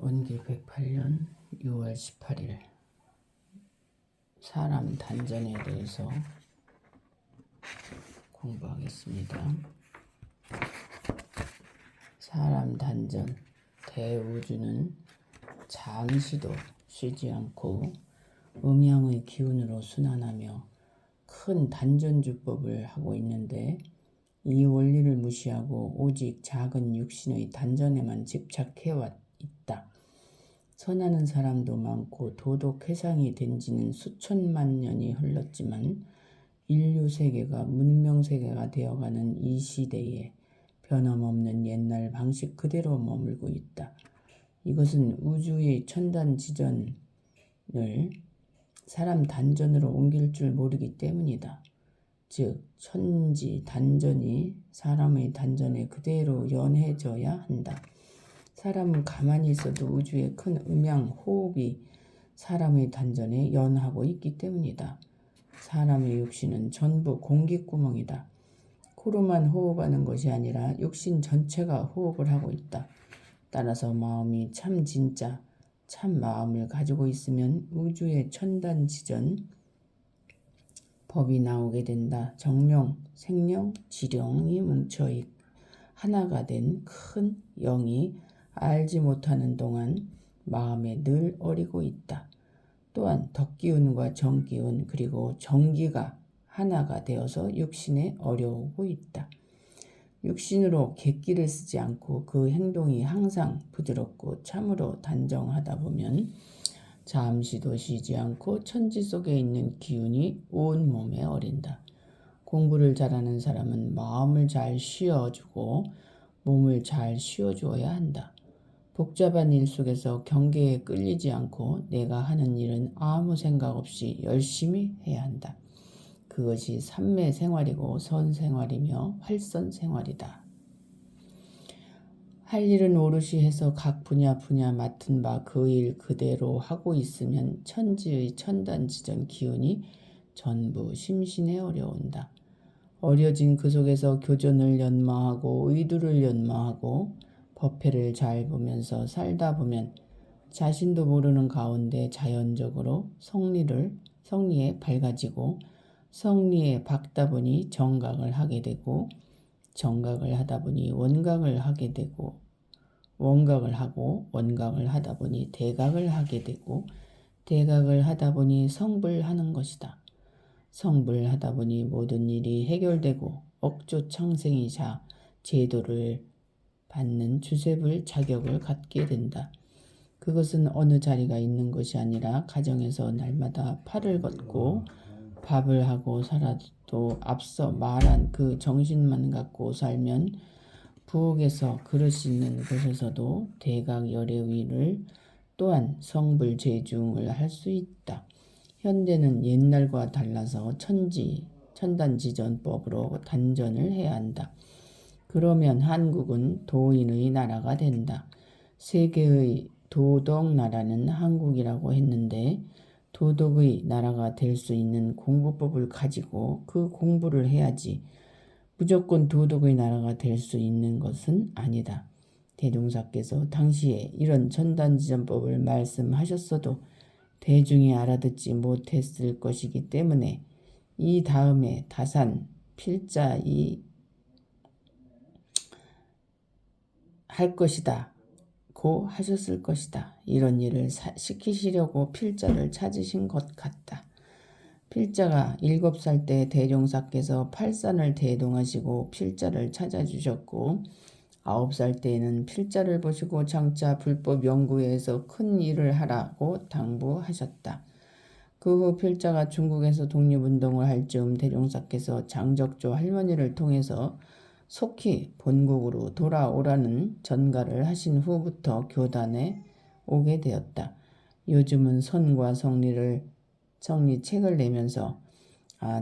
원기 108년 6월 18일 사람 단전에 대해서 공부하겠습니다. 사람 단전, 대우주는 잠시도 쉬지 않고 음양의 기운으로 순환하며 큰 단전주법을 하고 있는데, 이 원리를 무시하고 오직 작은 육신의 단전에만 집착해 있다. 선하는 사람도 많고 도덕 회상이 된 지는 수천만 년이 흘렀지만 인류 세계가 문명 세계가 되어가는 이 시대에 변함없는 옛날 방식 그대로 머물고 있다. 이것은 우주의 천단 지전을 사람 단전으로 옮길 줄 모르기 때문이다. 즉 천지 단전이 사람의 단전에 그대로 연해져야 한다. 사람은 가만히 있어도 우주의 큰 음양 호흡이 사람의 단전에 연하고 있기 때문이다. 사람의 육신은 전부 공기구멍이다. 코로만 호흡하는 것이 아니라 육신 전체가 호흡을 하고 있다. 따라서 마음이 참 진짜 참 마음을 가지고 있으면 우주의 천단지전 법이 나오게 된다. 정령, 생령, 지령이 뭉쳐 하나가 된 큰 영이 알지 못하는 동안 마음에 늘 어리고 있다. 또한 덕기운과 정기운 그리고 정기가 하나가 되어서 육신에 어려오고 있다. 육신으로 객기를 쓰지 않고 그 행동이 항상 부드럽고 참으로 단정하다 보면 잠시도 쉬지 않고 천지 속에 있는 기운이 온 몸에 어린다. 공부를 잘하는 사람은 마음을 잘 쉬어주고 몸을 잘 쉬어주어야 한다. 복잡한 일 속에서 경계에 끌리지 않고 내가 하는 일은 아무 생각 없이 열심히 해야 한다. 그것이 삼매 생활이고 선생활이며 활선생활이다. 할 일은 오롯이 해서 각 분야 맡은 바 그 일 그대로 하고 있으면 천지의 천단지전 기운이 전부 심신에 어려운다. 어려진 그 속에서 교전을 연마하고 의두를 연마하고 법회를 잘 보면서 살다 보면 자신도 모르는 가운데 자연적으로 성리에 밝아지고 성리에 박다 보니 정각을 하게 되고 정각을 하다 보니 원각을 하게 되고 원각을 하고 원각을 하다 보니 대각을 하게 되고 대각을 하다 보니 성불하는 것이다. 성불하다 보니 모든 일이 해결되고 억조 창생이자 제도를 받는 주세불 자격을 갖게 된다. 그것은 어느 자리가 있는 것이 아니라 가정에서 날마다 팔을 걷고 밥을 하고 살아도 앞서 말한 그 정신만 갖고 살면 부엌에서 그릇 있는 곳에서도 대각 열애위를 또한 성불제중을 할 수 있다. 현대는 옛날과 달라서 천단지전법으로 단전을 해야 한다. 그러면 한국은 도인의 나라가 된다. 세계의 도덕 나라는 한국이라고 했는데 도덕의 나라가 될 수 있는 공부법을 가지고 그 공부를 해야지 무조건 도덕의 나라가 될 수 있는 것은 아니다. 대종사께서 당시에 이런 천단지전법을 말씀하셨어도 대중이 알아듣지 못했을 것이기 때문에 이 다음에 다산 필자이 할 것이다 고 하셨을 것이다. 이런 일을 시키시려고 필자를 찾으신 것 같다. 필자가 7살 때 대종사께서 팔산을 대동하시고 필자를 찾아주셨고 9살 때에는 필자를 보시고 장차 불법 연구회에서 큰 일을 하라고 당부하셨다. 그 후 필자가 중국에서 독립운동을 할 즈음 대종사께서 장적조 할머니를 통해서 속히 본국으로 돌아오라는 전가를 하신 후부터 교단에 오게 되었다. 요즘은 선과 성리 책을 내면서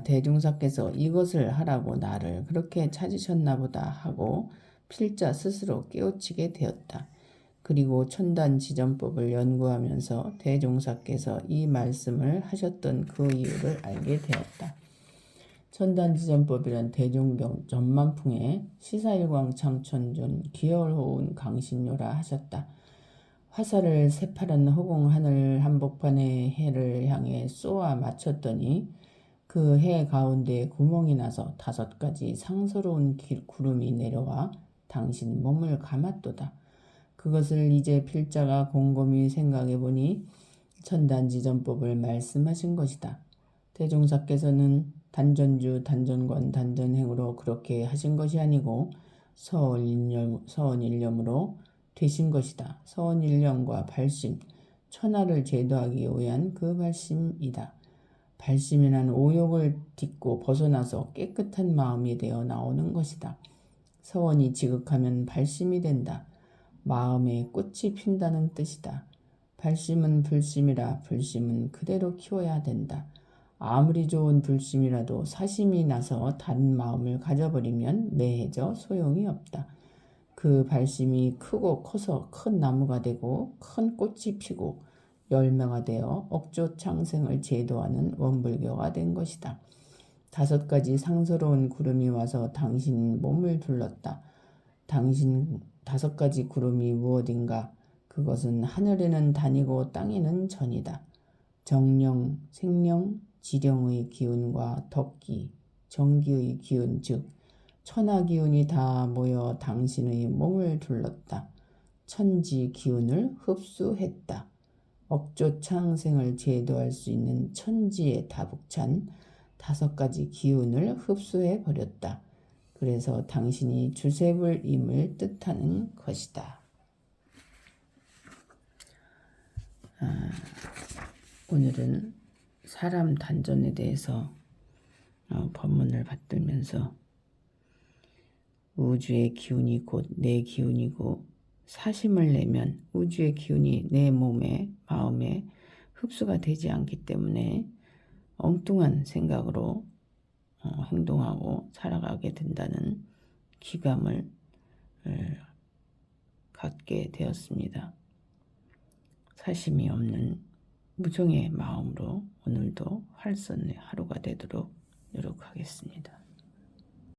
대종사께서 이것을 하라고 나를 그렇게 찾으셨나 보다 하고 필자 스스로 깨우치게 되었다. 그리고 천단지전법을 연구하면서 대종사께서 이 말씀을 하셨던 그 이유를 알게 되었다. 천단지전법이란 대종경 전만풍에 시사일광 창천존 기열호운 강신요라 하셨다. 화살을 새파란 허공 하늘 한복판의 해를 향해 쏘아 맞췄더니 그 해 가운데에 구멍이 나서 5가지 상스러운 구름이 내려와 당신 몸을 감았도다. 그것을 이제 필자가 곰곰이 생각해 보니 천단지전법을 말씀하신 것이다. 대종사께서는 단전주, 단전관, 단전행으로 그렇게 하신 것이 아니고 서원일념으로 되신 것이다. 서원일념과 발심, 천하를 제도하기 위한 그 발심이다. 발심이란 오욕을 딛고 벗어나서 깨끗한 마음이 되어 나오는 것이다. 서원이 지극하면 발심이 된다. 마음에 꽃이 핀다는 뜻이다. 발심은 불심이라 불심은 그대로 키워야 된다. 아무리 좋은 불심이라도 사심이 나서 다른 마음을 가져버리면 매해져 소용이 없다. 그 발심이 크고 커서 큰 나무가 되고 큰 꽃이 피고 열매가 되어 억조창생을 제도하는 원불교가 된 것이다. 5가지 상스러운 구름이 와서 당신 몸을 둘렀다. 당신 5가지 구름이 무엇인가? 그것은 하늘에는 다니고 땅에는 전이다. 정령, 생령, 지령의 기운과 덕기, 정기의 기운 즉 천하 기운이 다 모여 당신의 몸을 둘렀다. 천지 기운을 흡수했다. 억조창생을 제도할 수 있는 천지의 다북찬 5가지 기운을 흡수해 버렸다. 그래서 당신이 주세불임을 뜻하는 것이다. 오늘은 사람 단전에 대해서 법문을 받들면서 우주의 기운이 곧 내 기운이고 사심을 내면 우주의 기운이 내 몸에 마음에 흡수가 되지 않기 때문에 엉뚱한 생각으로 행동하고 살아가게 된다는 기감을 갖게 되었습니다. 사심이 없는 무정의 마음으로 오늘도 활선의 하루가 되도록 노력하겠습니다.